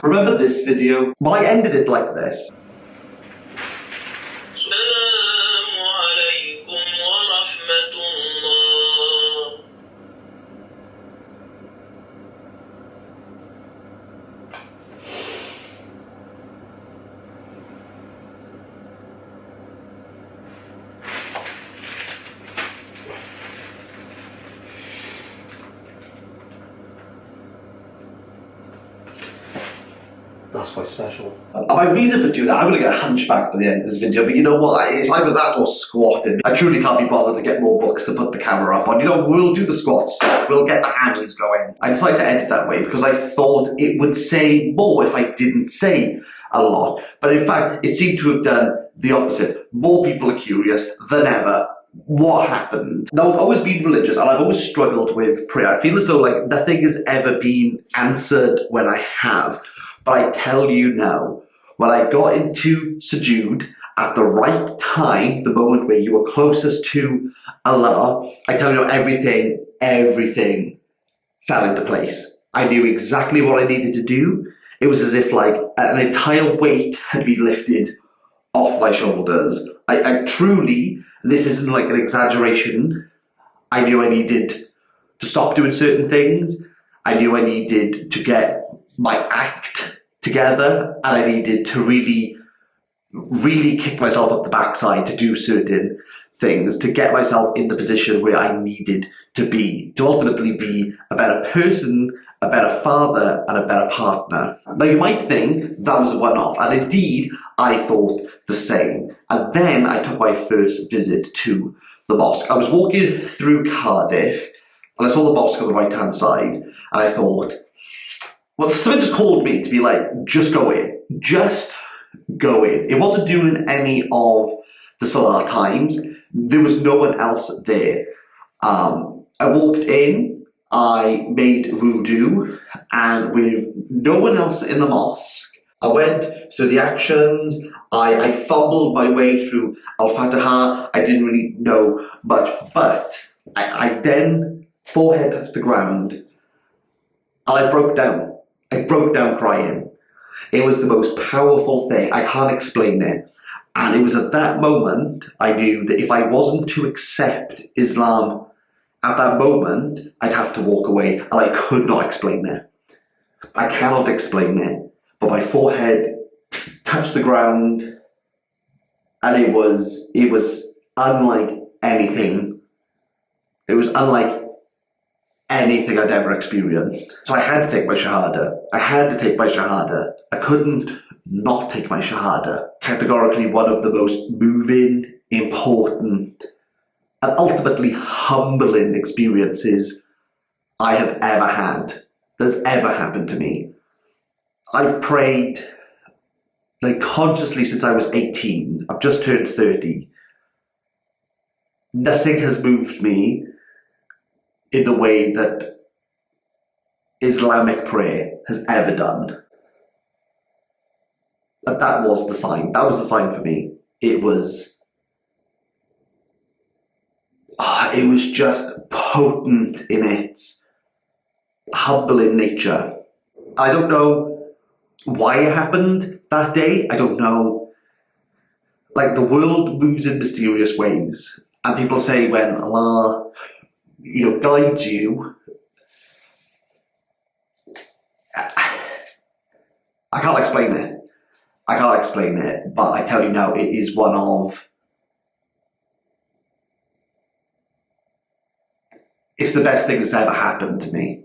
Remember this video? Well, I ended it like this. That's quite special. My reason for doing that, I'm going to get a hunchback by the end of this video, but you know what? It's either that or squatting. I truly can't be bothered to get more books to put the camera up on. You know, we'll do the squats. We'll get the hammies going. I decided to edit that way because I thought it would say more if I didn't say a lot. But in fact, it seemed to have done the opposite. More people are curious than ever. What happened? Now, I've always been religious and I've always struggled with prayer. I feel as though like nothing has ever been answered when I have. But I tell you now, when I got into sujood at the right time, the moment where you were closest to Allah, I tell you, everything fell into place. I knew exactly what I needed to do. It was as if like an entire weight had been lifted off my shoulders. I truly, this isn't like an exaggeration, I knew I needed to stop doing certain things. I knew I needed to get my act together, and I needed to really kick myself up the backside to do certain things, to get myself in the position where I needed to be, to ultimately be a better person, a better father, and a better partner. Now you might think that was a one-off, and indeed I thought the same. And then I took my first visit to the mosque. I was walking through Cardiff, and I saw the mosque on the right-hand side, and I thought, well, someone just called me to be like, just go in. Just go in. It wasn't during any of the Salah times. There was no one else there. I walked in, I made wudu, and with no one else in the mosque, I went through the actions. I fumbled my way through Al-Fatiha. I didn't really know much, but I then forehead touched the ground, and I broke down. I broke down crying. It was the most powerful thing. I can't explain it. And it was at that moment I knew that if I wasn't to accept Islam at that moment, I'd have to walk away. And I could not explain it. I cannot explain it. But my forehead touched the ground, and it was unlike anything. It was unlike anything I'd ever experienced. So I had to take my Shahada. I couldn't not take my Shahada. Categorically one of the most moving, important, and ultimately humbling experiences I have ever had, that's ever happened to me. I've prayed like consciously since I was 18. I've just turned 30. Nothing has moved me in the way that Islamic prayer has ever done. And that was the sign. That was the sign for me. It was just potent in its humbling nature. I don't know why it happened that day. I don't know. Like, the world moves in mysterious ways. And people say when Allah, guides you, I can't explain it. But I tell you now, it is one of, it's the best thing that's ever happened to me.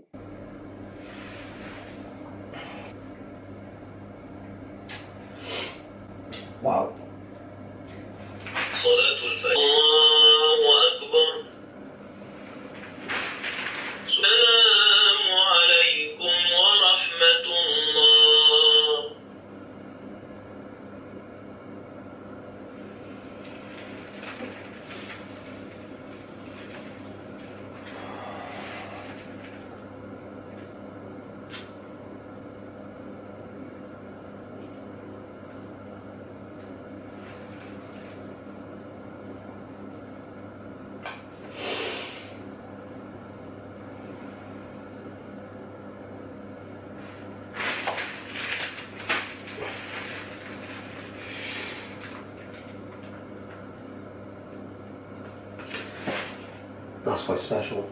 Wow. That's quite special.